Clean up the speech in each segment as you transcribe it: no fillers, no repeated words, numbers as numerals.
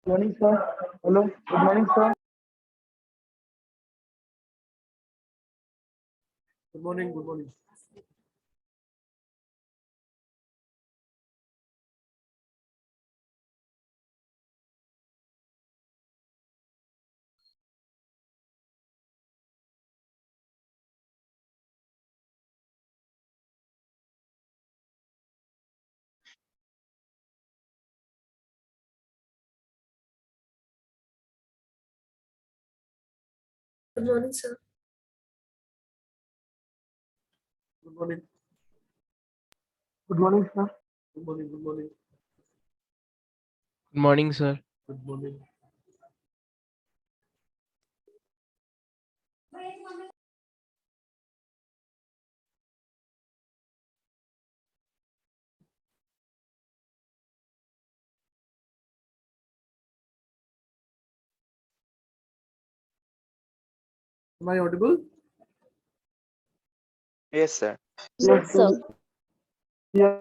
Morning, sir. Hello. Good morning, sir. Good morning. Good morning. Good morning, sir. Good morning. Good morning, sir. Good morning. Good morning. Good morning, sir. Good morning. Am I audible? Yes, sir. Yes, sir. Yeah.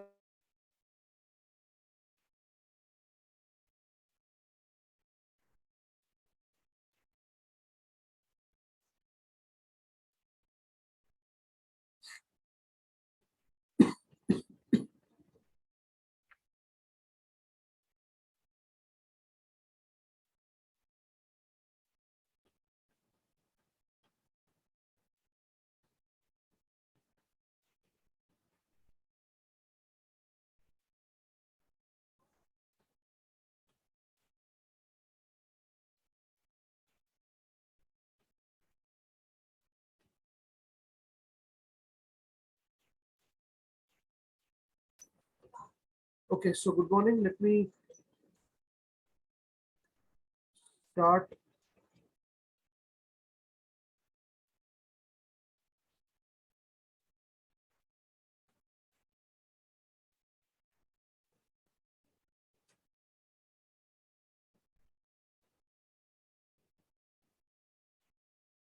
Okay. So good morning. Let me start.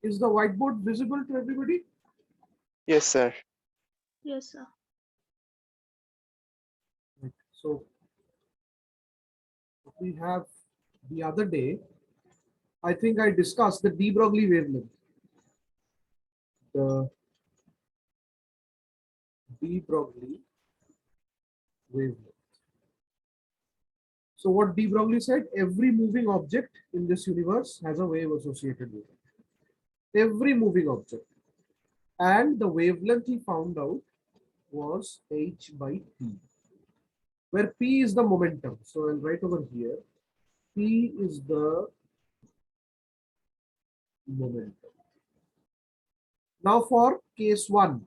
Is the whiteboard visible to everybody? Yes, sir. Yes, sir. Right. So we have the other day. I think I discussed the de Broglie wavelength. The de Broglie wavelength. So what de Broglie said, every moving object in this universe has a wave associated with it. Every moving object. And the wavelength he found out was h by p, where p is the momentum. So I'll write over here, p is the momentum. Now for case 1,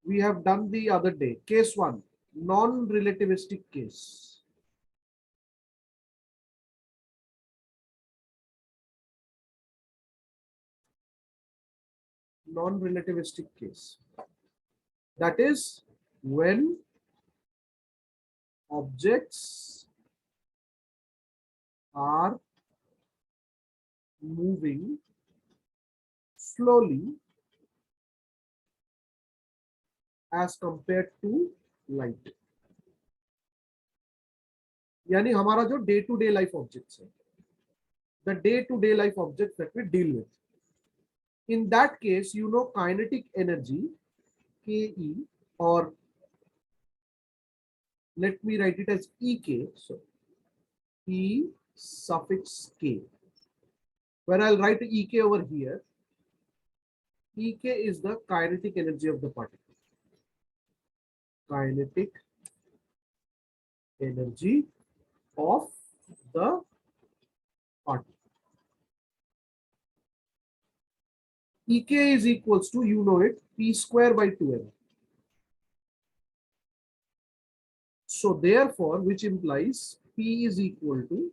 we have done the other day. Case 1, non-relativistic case. Non-relativistic case. That is when objects are moving slowly as compared to light. यानी हमारा जो day to day life objects है, the day to day life objects that we deal with. In that case, you know kinetic energy, Ke, or let me write it as Ek. So E suffix K, where I'll write Ek over here. Ek is the kinetic energy of the particle. Kinetic energy of the particle. Ek is equals to, you know it, P square by 2m. So therefore, which implies P is equal to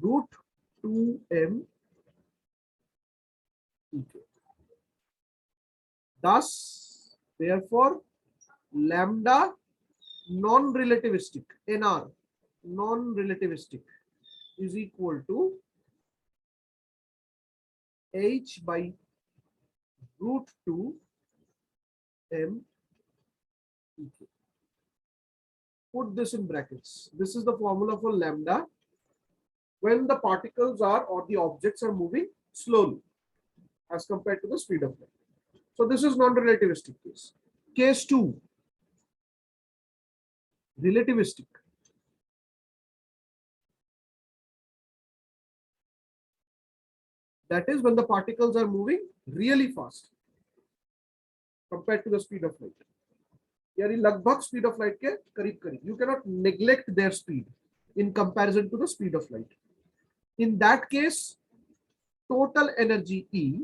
root 2m Ek. Thus, therefore, lambda non-relativistic, NR, non-relativistic is equal to h by root 2 m Ek. Put this in brackets. This is the formula for lambda when the particles are or the objects are moving slowly as compared to the speed of light. So this is non-relativistic case. Case 2, relativistic. That is when the particles are moving really fast compared to the speed of light. यानी लगभग speed of light के करीब करीब. You cannot neglect their speed in comparison to the speed of light. In that case, total energy E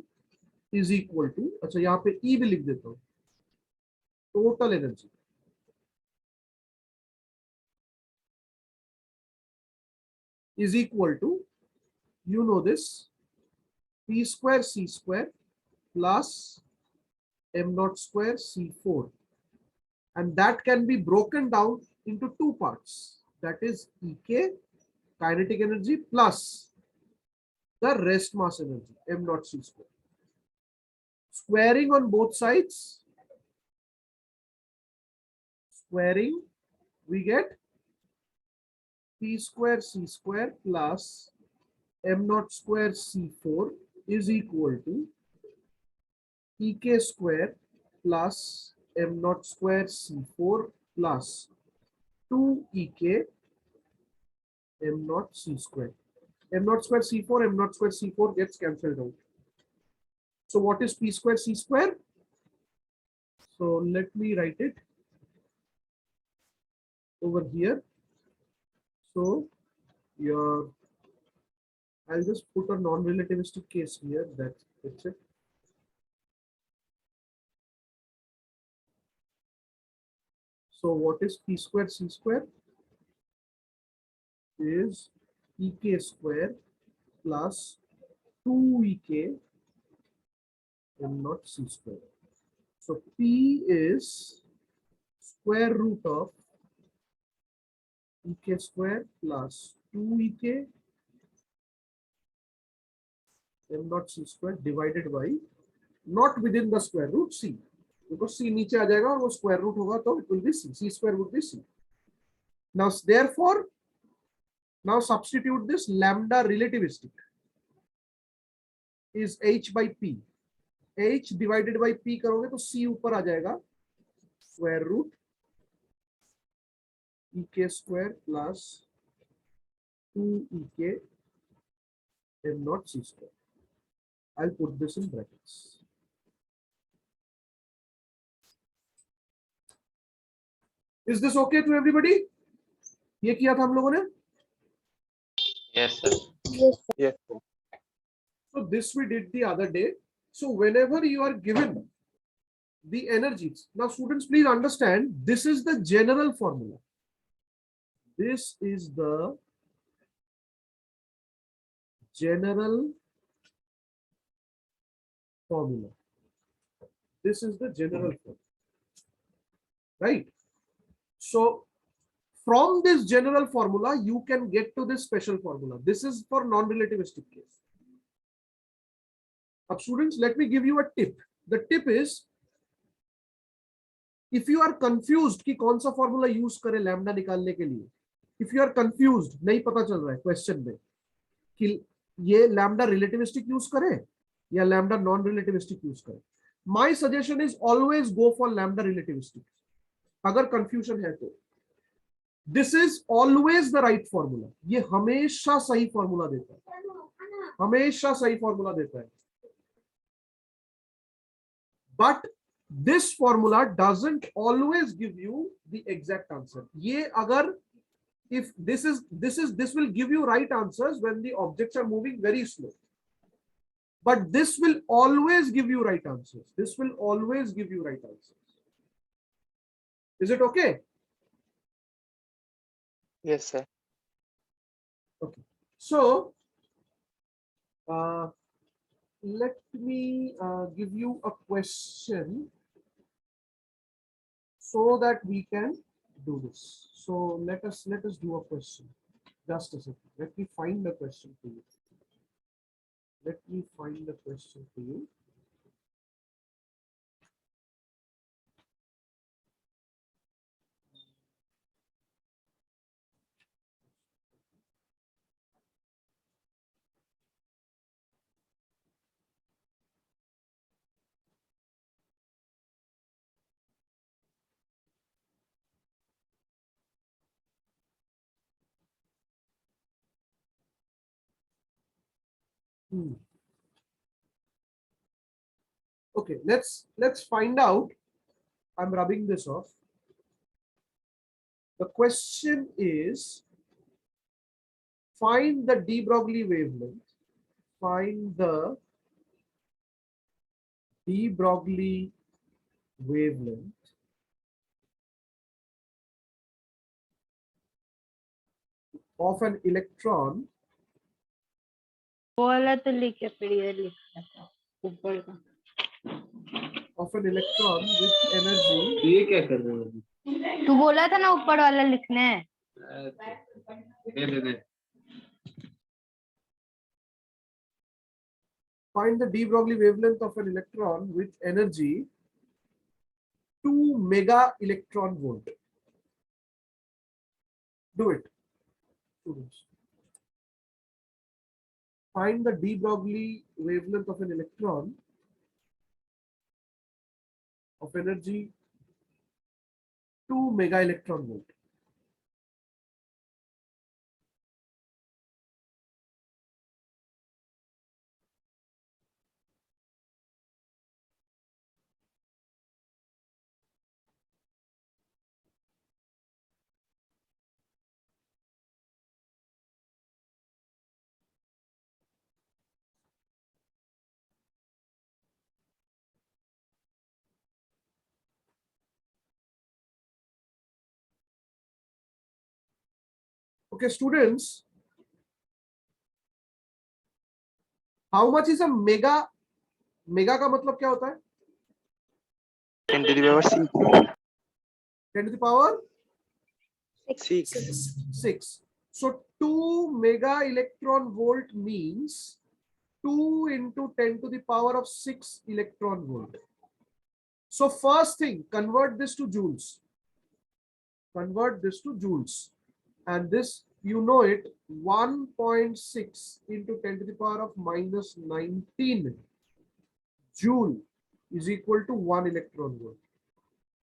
is equal to, अच्छा यहाँ पे E भी लिख देता हूँ, total energy is equal to, you know this, P square C square plus M naught square C4, and that can be broken down into two parts, that is Ek, kinetic energy, plus the rest mass energy, M naught C square. Squaring on both sides, squaring, we get P square C square plus M naught square C4 is equal to Ek square plus M naught square C4 plus 2 Ek M naught C square. M naught square C4, M naught square C4 gets cancelled out. So what is P square C square? So let me write it over here. So I'll just put a non-relativistic case here. That's it. So what is P square C square? Is Ek square plus 2 Ek M naught C square. So P is square root of Ek square plus 2 Ek M naught C square divided by, not within the square root, C, because C नीचे आ जाएगा और वो square root होगा तो it will be C. C square would be C. Now therefore, now substitute this lambda relativistic is H by P. H divided by P करोगे तो C ऊपर आ जाएगा, square root Ek square plus 2 Ek M naught C square. I'll put this in brackets. Is this okay to everybody? ये किया था हम लोगों ने. Yes, sir. Yes, sir. So this we did the other day. So whenever you are given the energies, now students please understand, this is the general formula. This is the general formula. This is the general formula, right? So from this general formula, you can get to this special formula. This is for non-relativistic case. Now students, let me give you a tip. The tip is, if you are confused कि कौन सा formula use करे lambda निकालने के लिए, if you are confused, नहीं पता चल रहा है question में कि ये lambda relativistic use करे या lambda non-relativistic use करे, my suggestion is always go for lambda relativistic. अगर confusion है तो this is always the right formula. ये हमेशा सही formula देता है, हमेशा सही formula देता है. But this formula doesn't always give you the exact answer. ये अगर, if this will give you right answers when the objects are moving very slow. But this will always give you right answers. This will always give you right answers. Is it okay? Yes, sir. Okay. So let me give you a question so that we can do this. So let us do a question. Just a second. Let me find the question for you. Let me find the question for you. Hmm. Okay, let's find out. I'm rubbing this off. The question is, find the de Broglie wavelength. Find the de Broglie wavelength of an electron वो वाला तो लिख के फिर ये लिखना था ऊपर का of an electron with energy ये क्या कर रहे हो? तू बोला था ना ऊपर वाला लिखना है दे। find the de Broglie wavelength of an electron with energy 2 mega electron volt. Do it. Students. Find the de Broglie wavelength of an electron of energy 2 mega electron volt. Okay, students. How much is a mega? Mega का मतलब क्या होता है? 10 to the power 6. 10 to the power 6. 6. So 2 mega electron volt means 2 into 10 to the power of 6 electron volt. So first thing, convert this to joules. Convert this to joules. And this, you know it, 1.6 into 10 to the power of minus 19 joule is equal to 1 electron volt.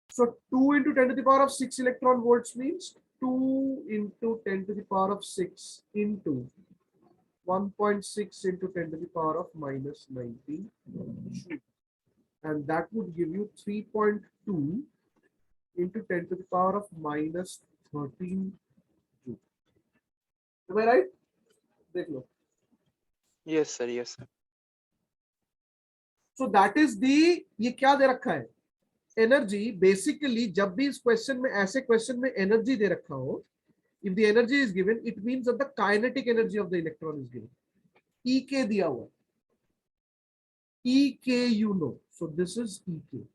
So 2 into 10 to the power of 6 electron volts means 2 into 10 to the power of 6 into 1.6 into 10 to the power of minus 19 joule. And that would give you 3.2 into 10 to the power of minus 13 joule. Am I right? Dekh lo. Yes, sir. Yes, sir. So that is the, ये क्या दे रखा है? Energy. Basically, जब भी इस question में ऐसे question में एनर्जी दे रखा हो, if the energy is given, it means that the kinetic energy of the electron is given. EK दिया हुआ. EK you know. So this is EK.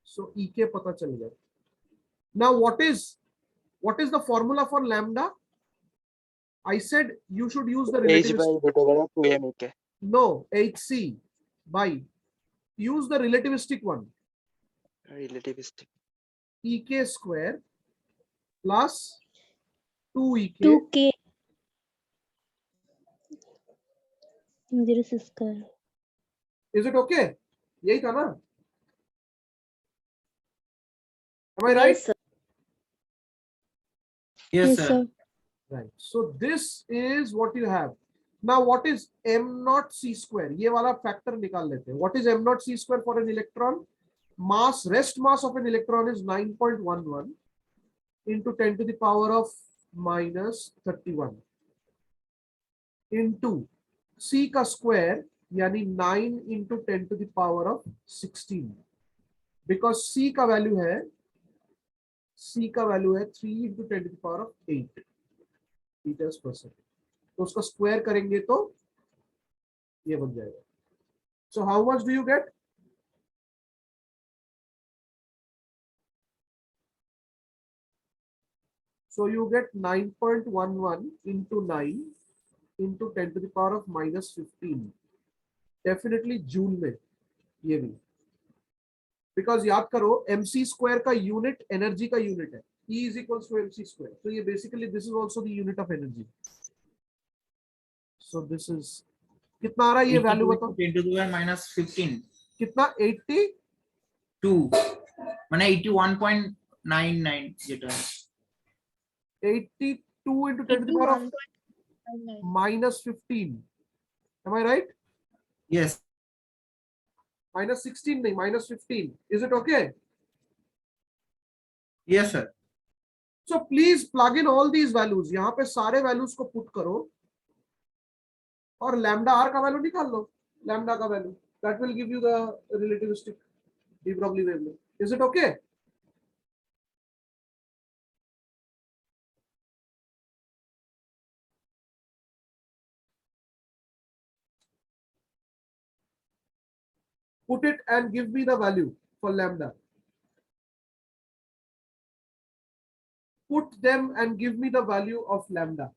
So EK पता चल गया. Now what is the formula for lambda? I said you should use the H by relativistic. root over 2m ek. No, HC by. Use the relativistic one. Relativistic. EK square plus 2EK 2K 06 square. Is it okay? यही था ना? Am I right? Yes, sir. Yes, sir. Right. So this is what you have. Now what is m naught c square? ये वाला factor निकाल लेते हैं. What is m naught c square for an electron? Mass, rest mass of an electron is 9.11 into 10 to the power of minus 31 into c का square यानी 9 into 10 to the power of 16. Because c का value है 3 into 10 to the power of 8 meters per second. तो उसका square करेंगे तो ये बन जाएगा. So how much do you get? So you get 9.11 into 9 into 10 to the power of minus 15. Definitely joule में ये भी. Because याद करो mc square का यूनिट एनर्जी का यूनिट है. E is equals to mc square. So ये basically this is also the unit of energy. So this is कितना आ रहा है ये वैल्यू बताओ. 10 to the power minus 15. कितना 80 2 माने 81.99 जेटा 82 into 10 to the power of minus 15. Am I right? Yes. -16 नहीं, -15. Is it okay? Yes, sir. So please plug in all these values. यहाँ पे सारे values को put करो और lambda r का value निकाल लो. Lambda का value. That will give you the relativistic de Broglie wavelength. Is it okay? Put it and give me the value for lambda. Put them and give me the value of lambda.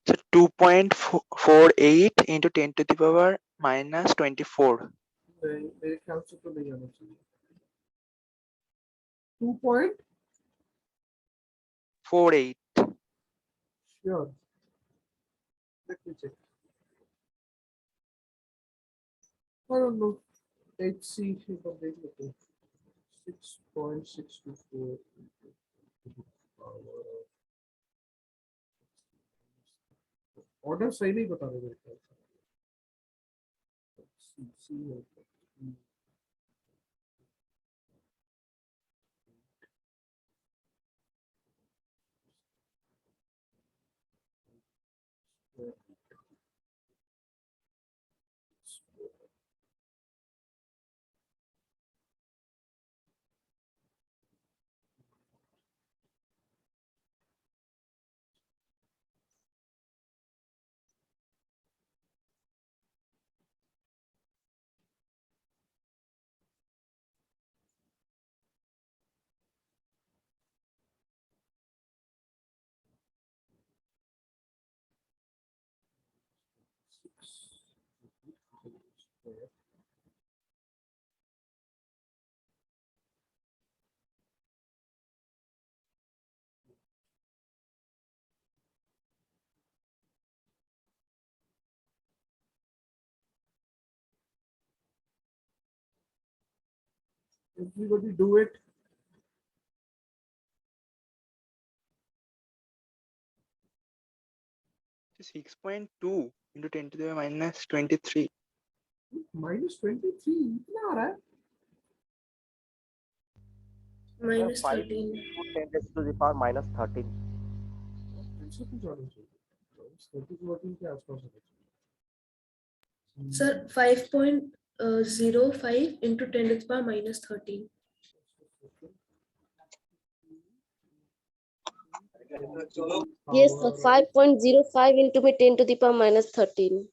So 2.48 into 10 to the power minus 24. मेरे ख्याल से तो नहीं आना चाहिए. 2. 48. Sure. Let me check. I don't know. HC पर देख लेते हैं. 6.624 ऑर्डर सही नहीं बता रहे मेरे ख्याल से. Everybody do it. So 6.2 into 10 to the power minus 23. -23 इतना आ रहा है. -13. 10 raised to the power minus 13. ऐसे कुछ आना चाहिए. 13 के आसपास होना चाहिए. Sir, 5.05 into 10 to the power minus 13. Yes, sir. 5.05 into 10 to the power minus 13.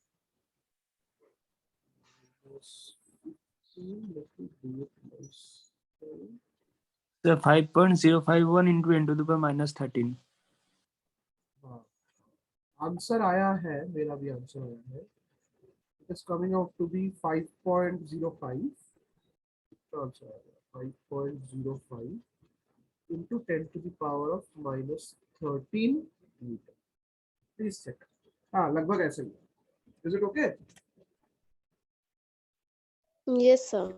The 5.051 into 10 to the power minus 13. Answer आया है, मेरा भी आंसर आया है. It is coming out to be 5.05. Answer आया 5.05 into 10 to the power of minus 13 meter. Please check. हाँ, लगभग ऐसे ही. Is it okay? Yes, sir.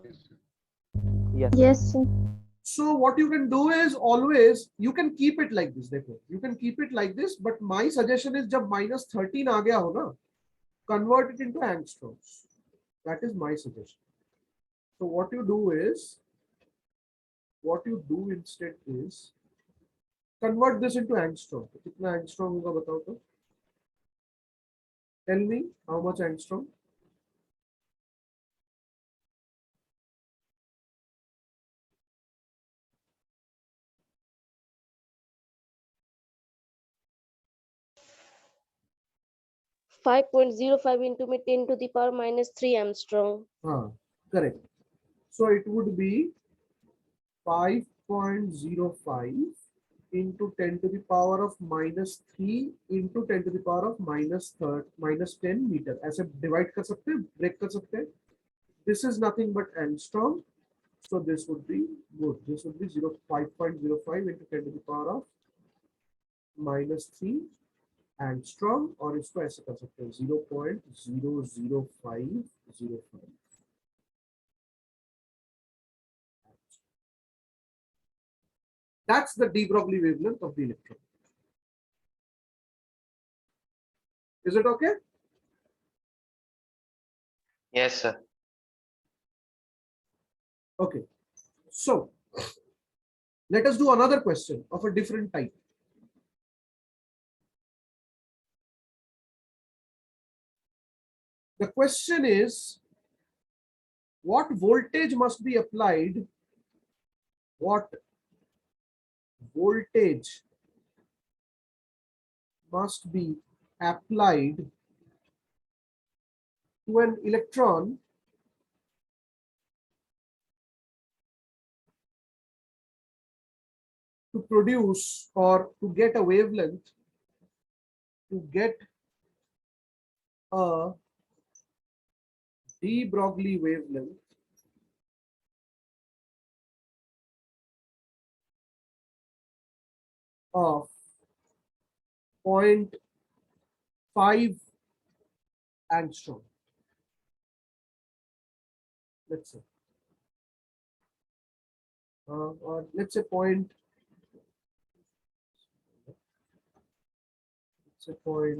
Yes. Yes, sir. So what you can do is always you can keep it like this. देखो, you can keep it like this, but my suggestion is जब -13 आ गया हो ना, convert it into angstroms. That is my suggestion. So what you do instead is convert this into angstrom. कितना angstrom होगा बताओ तो? Tell me how much angstrom? Five 5.05 into 10 to the power minus 3 Armstrong. हाँ, correct. So it would be 5.05 into 10 to the power of minus 3 into 10 to the power of minus 10 meter. ऐसे divide कर सकते हैं, break कर सकते हैं. This is nothing but angstrom. So this would be good. This would be 5.05 into 10 to the power of minus 3 angstrom, और इसको ऐसे कर सकते हैं 0.00505. That's the de Broglie wavelength of the electron. Is it okay? Yes, sir. Okay. So let us do another question of a different type. The question is, what voltage must be applied? What voltage must be applied to an electron to produce or to get a wavelength, to get a de Broglie wavelength of 0.5 angstrom. Let's say, or let's say point. Let's say 0.5.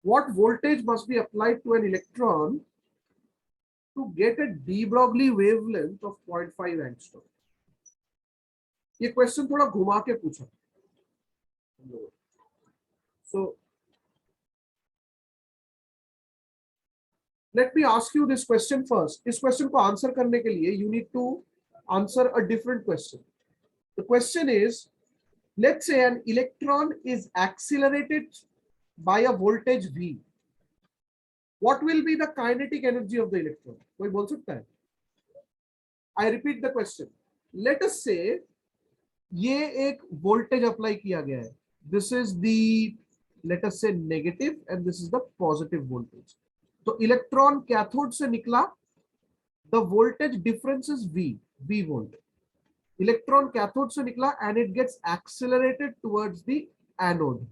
What voltage must be applied to an electron to get a de Broglie wavelength of 0.5 angstrom? ये question थोड़ा घुमा के पूछा. So let me ask you this question first. इस question को answer करने के लिए you need to answer a different question. The question is, let's say an electron is accelerated by a voltage V. What will be the kinetic energy of the electron? कोई बोल सकता है? I repeat the question. Let us say ये एक voltage apply किया गया है. This is the, let us say, negative and this is the positive voltage. तो electron cathode से निकला. The voltage difference is V volt. Electron cathode से निकला and it gets accelerated towards the anode.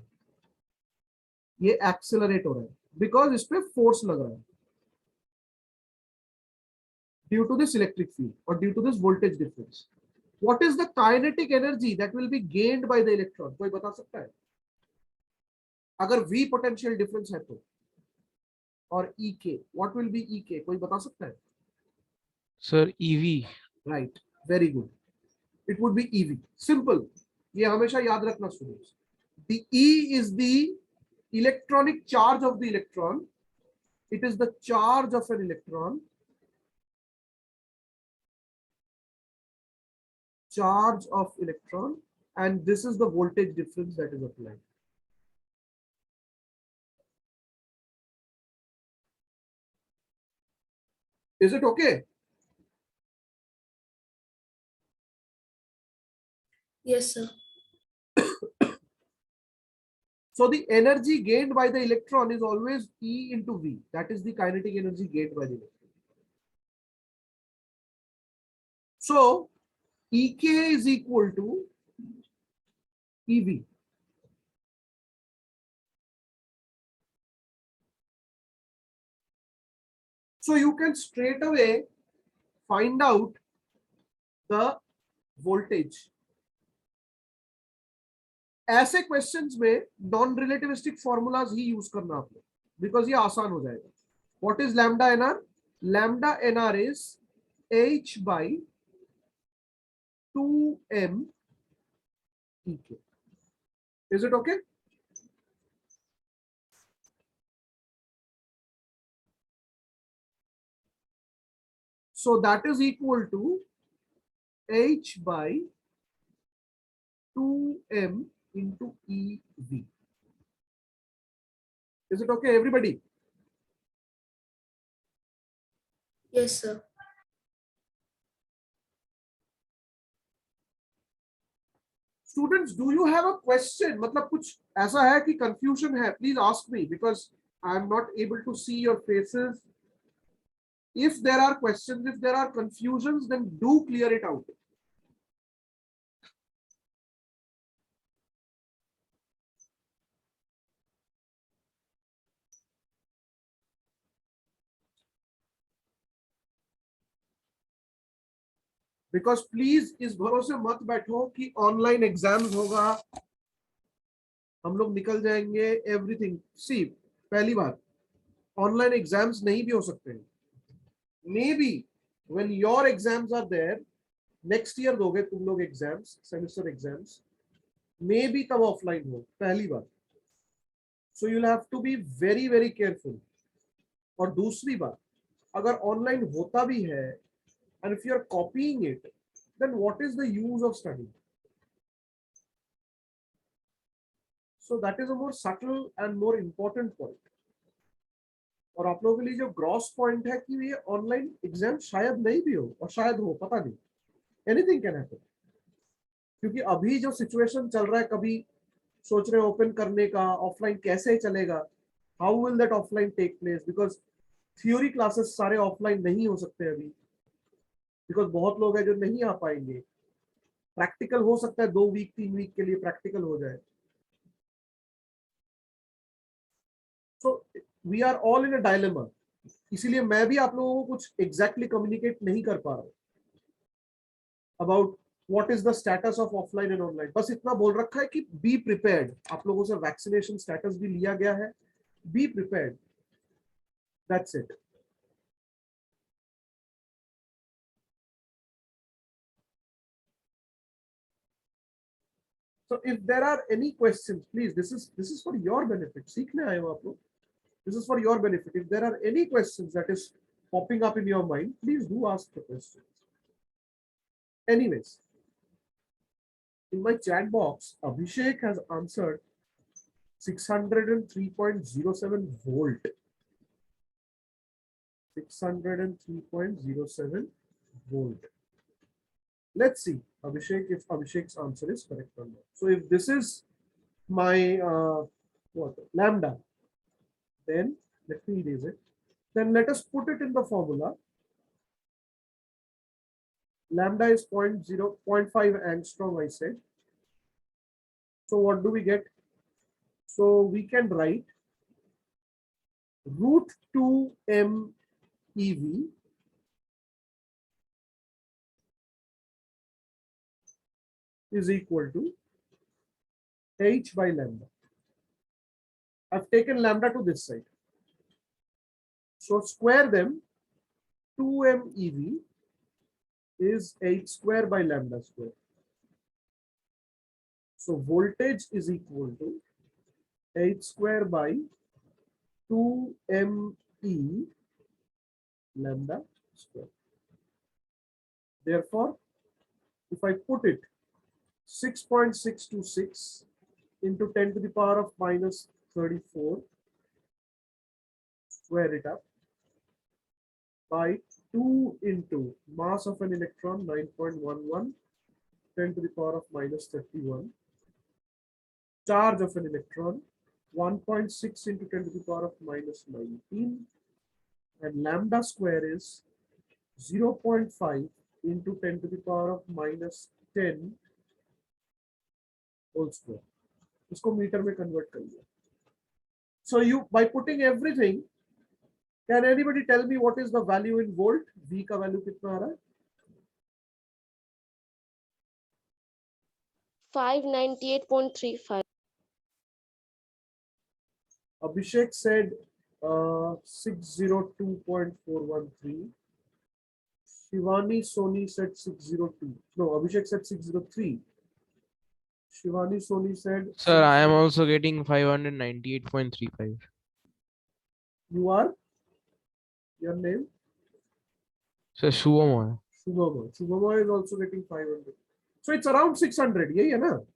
ये accelerate हो रहा है because इस पे force लग रहा है due to this electric field or due to this voltage difference. What is the kinetic energy that will be gained by the electron? कोई बता सकता है? अगर V potential difference है तो, और EK, what will be EK? कोई बता सकता है? Sir, EV. Right, very good. It would be EV. Simple. ये हमेशा याद रखना students. The E is the electronic charge of the electron. It is the charge of an electron. Charge of electron, and this is the voltage difference that is applied. Is it okay? Yes, sir. So the energy gained by the electron is always E into V. That is the kinetic energy gained by the electron. So EK is equal to EV. So you can straight away find out the voltage. ऐसे questions में non relativistic formulas ही use करना आपने, because ये आसान हो जाएगा. What is lambda NR? Lambda NR is h by 2m ek. Is it okay? So that is equal to h by 2m into EV. Is it okay, everybody? Yes, sir. Students, do you have a question? मतलब कुछ ऐसा है कि confusion है? Please ask me because I am not able to see your faces. If there are questions, if there are confusions, then do clear it out. Because please इस भरोसे मत बैठो कि ऑनलाइन एग्जाम्स होगा, हम लोग निकल जाएंगे, एवरीथिंग। सी, पहली बात, ऑनलाइन एग्जाम्स नहीं भी हो सकते हैं। Maybe when your exams are there, next year दोगे तुम लोग exams, semester exams, maybe तब ऑफलाइन हो, पहली बात। So you will have to be very very careful. और दूसरी बात, अगर ऑनलाइन होता भी है and if you are copying it, then what is the use of studying? So that is a more subtle and more important point. और आप लोगों के लिए जो ग्रॉस पॉइंट है कि ये ऑनलाइन एग्जाम शायद नहीं भी हो और शायद हो, पता नहीं, एनीथिंग कैन हैपन। क्योंकि अभी जो सिचुएशन चल रहा है, कभी सोच रहे ओपन करने का, ऑफलाइन कैसे चलेगा, how will that offline take place, because theory classes सारे ऑफलाइन नहीं हो सकते अभी, बिकॉज बहुत लोग हैं जो नहीं आ पाएंगे। प्रैक्टिकल हो सकता है 2 वीक 3 वीक के लिए प्रैक्टिकल हो जाए। So we are all in a dilemma. इसीलिए मैं भी आप लोगों को कुछ एग्जैक्टली कम्युनिकेट नहीं कर पा रहा हूं about what is the status of offline and online. बस इतना बोल रखा है कि बी प्रिपेयर्ड। आप लोगों से वैक्सीनेशन स्टेटस भी लिया गया है, be prepared, that's it. So if there are any questions, please, this is for your benefit. सीखने आए हो आप लोग, this is for your benefit. If there are any questions that is popping up in your mind, please do ask the questions. Anyways, in my chat box, Abhishek has answered 603.07 volt. 603.07 volt. Let's see, Abhishek, if Abhishek's answer is correct or not. So if this is my what, lambda, then let me erase it. Then let us put it in the formula. Lambda is 0.5 angstrom, I said. So what do we get? So we can write root 2 m ev is equal to h by lambda. I've taken lambda to this side. So square them. 2m ev is h square by lambda square. So voltage is equal to h square by 2m e lambda square. Therefore, if I put it 6.626 into 10 to the power of minus 34, square it up, by 2 into mass of an electron 9.11, 10 to the power of minus 31, charge of an electron 1.6 into 10 to the power of minus 19, and lambda square is 0.5 into 10 to the power of minus 10 whole square. इसको metre में convert कर लिया. So you, by putting everything, can anybody tell me what is the value in volt? V का value कितना आ रहा है? 598.35. Abhishek said 602.413. Shivani Soni said 602. No, Abhishek said 603. Shivani Soni said. Sir, I am also getting 598.35. You are? Your name? Sir, Shubham. Shubhama. Shubhama is also getting 500. So it's around 600. यही है ना?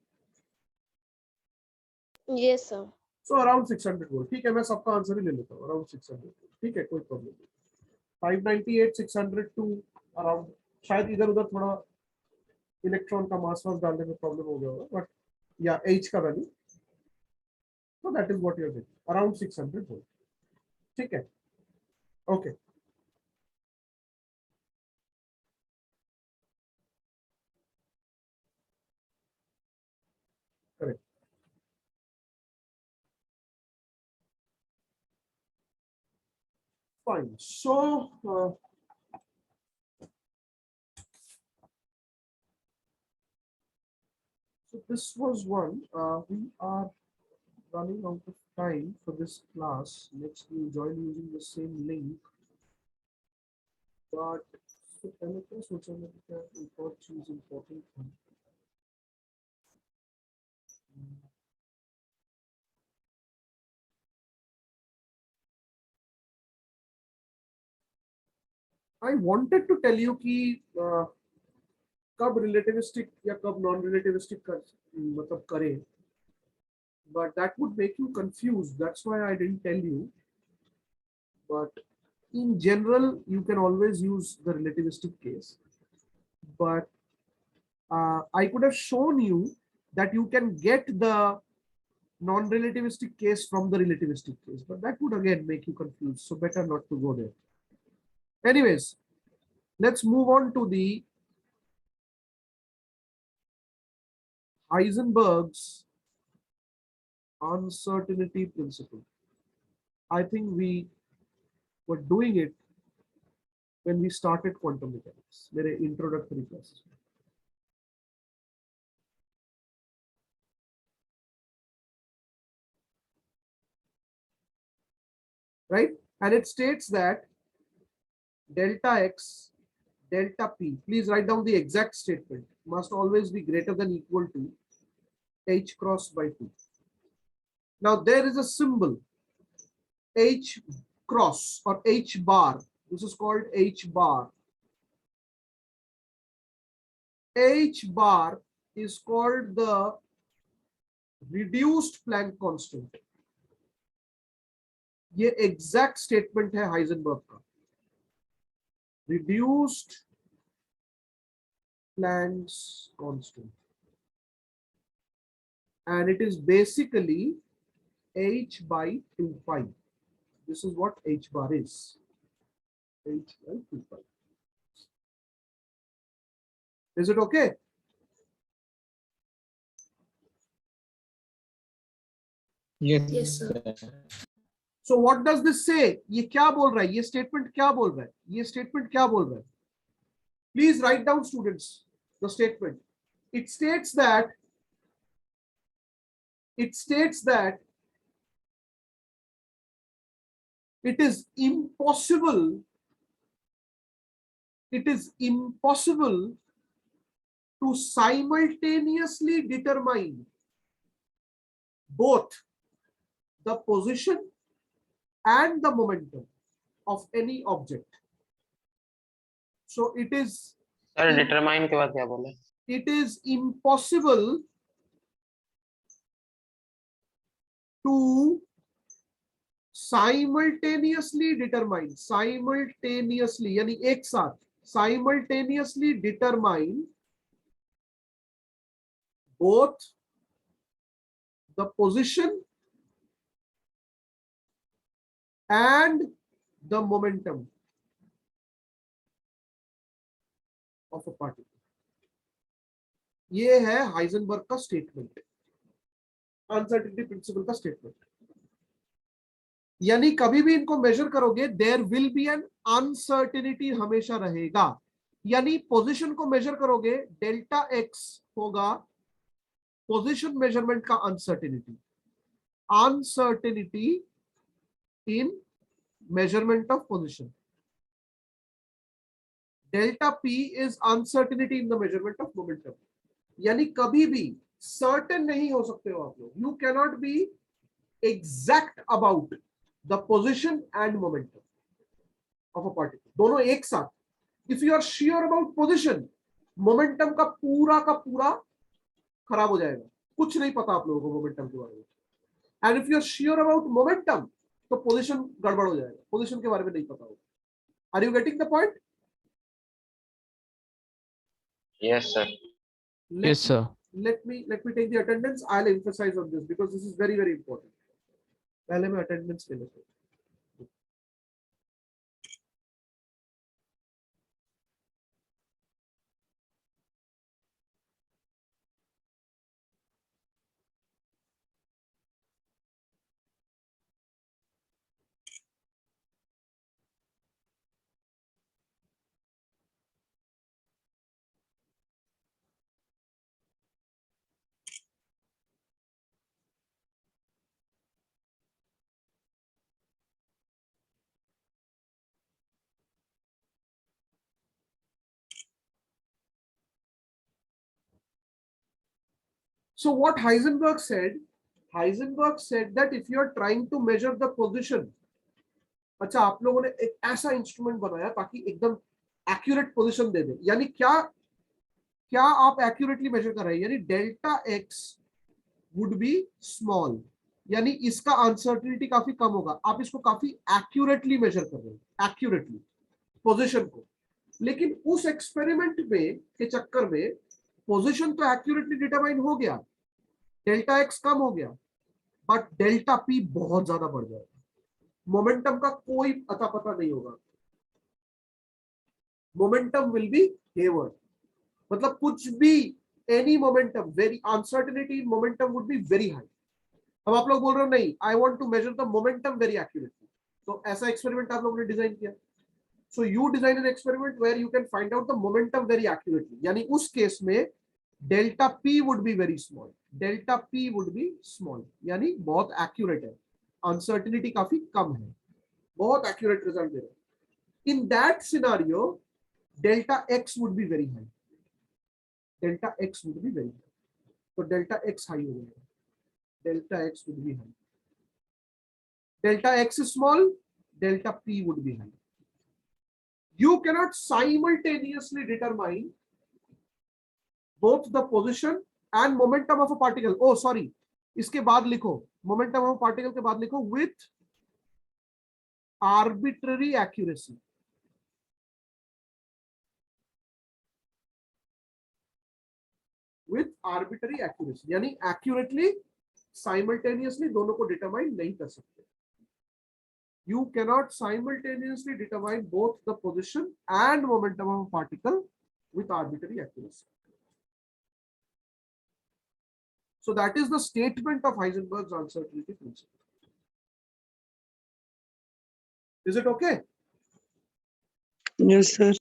Yes, sir. So around 600 volt. ठीक है, मैं सबका answer ही ले लेता हूँ. Around 600 volt. ठीक है, कोई प्रॉब्लम नहीं. 598 602 अराउंड, शायद इधर उधर थोड़ा इलेक्ट्रॉन का मास वास डालने में प्रॉब्लम हो गया होगा, बट या H का value, so that is what you are getting, around 600 volt. ठीक है, okay. Correct, fine. So this was one. We are running out of time for this class. Next, we'll join using the same link. But so पहले क्या सोचा मैंने, क्या एक और चीज इम्पोर्टेंट था। I wanted to tell you कि कब रिलेटिविस्टिक या कब नॉन रिलेटिविस्टिक कर मतलब करें, but that would make you confused. That's why I didn't tell you. But in general, you can always use the relativistic case. But I could have shown you that you can get the non-relativistic case from the relativistic case, but that would again make you confused. So better not to go there. Anyways, let's move on to the Heisenberg's uncertainty principle. I think we were doing it when we started quantum mechanics, मेरे introductory classes. Right? And it states that delta x, delta p, please write down the exact statement, must always be greater than equal to h cross by 2. Now there is a symbol h cross or h bar. This is called h bar. H bar is called the reduced Planck constant. ये exact statement है Heisenberg का, reduced Planck's constant, and it is basically h by 2 pi. This is what h bar is, h by 2 pi. Is it okay? Yes, sir. So what does this say? ये क्या बोल रहा है? ये statement क्या बोल रहा है? ये statement क्या बोल रहा है? Please write down, students, the statement. It states that it is impossible to simultaneously determine both the position and the momentum of any object. So it is, sir determine के बाद क्या बोले? it is impossible to simultaneously determine, simultaneously यानी एक साथ, simultaneously determine both the position and the momentum of a particle. ये है Heisenberg का स्टेटमेंट, अनसर्टेनिटी प्रिंसिपल का स्टेटमेंट। यानी कभी भी इनको मेजर करोगे, there will be an uncertainty, हमेशा रहेगा। यानी पोजीशन को मेजर करोगे, डेल्टा एक्स होगा पोजीशन मेजरमेंट का uncertainty, uncertainty in measurement of position. Delta P is uncertainty in the measurement of momentum. यानी कभी भी certain नहीं हो सकते हो आप लोग. You cannot be exact about the position and momentum of a particle. दोनों एक साथ. If you are sure about position, momentum का पूरा खराब हो जाएगा. कुछ नहीं पता आप लोगों को momentum के बारे में. And if you are sure about momentum, तो पोजीशन गड़बड़ हो जाएगा, पोजीशन के बारे में नहीं पता होगा। Are you getting the point? Yes, sir. Yes, sir. Let me take the attendance. I'll emphasize on this because this is very, very important. पहले मैं attendance ले लेता हूँ. So what Heisenberg said that if you are trying to measure the position, अच्छा आप लोगों ने एक ऐसा इंस्ट्रूमेंट बनाया ताकि एकदम एक्यूरेट पोजीशन दे दे. यानी क्या आप एक्यूरेटली मेजर कर रहे हैं, यानी delta x would be small, यानी इसका अनसर्टेनिटी काफी कम होगा. आप इसको काफी एक्यूरेटली मेजर कर रहे हैं, एक्यूरेटली पोजीशन को. लेकिन उस एक्सपेरिमेंट में के चक्कर में पोजीशन तो एक्यूरेटली डिटरमाइन हो गया, डेल्टा एक्स कम हो गया, बट डेल्टा पी बहुत ज्यादा बढ़ जाएगा. मोमेंटम का कोई अता पता नहीं होगा. मोमेंटम विल बी हेवर्ड, मतलब कुछ भी, any momentum, very uncertainty in momentum would be very high. अब आप लोग बोल रहे हो नहीं, I want to measure the momentum very accurately. तो ऐसा एक्सपेरिमेंट आप लोगों ने डिजाइन किया. So you design an experiment where you can find out the momentum very accurately. यानी उस केस में delta P would be very small, delta P would be small, यानी बहुत एक्यूरेट है, अनसर्टेनिटी काफी कम है, बहुत एक्यूरेट रिजल्ट दे रहे हैं. In that scenario delta x would be very high, delta x would be very high. तो डेल्टा एक्स हाई हो जाएगा, delta x would be high. Delta x is small, delta P would B high. You cannot simultaneously determine both the position and momentum of a particle. Oh, sorry. इसके बाद लिखो, momentum of a particle के बाद लिखो with arbitrary accuracy. With arbitrary accuracy, यानी accurately simultaneously दोनों को determine नहीं कर सकते. You cannot simultaneously determine both the position and momentum of a particle with arbitrary accuracy. So that is the statement of Heisenberg's uncertainty principle. Is it okay? Yes, sir.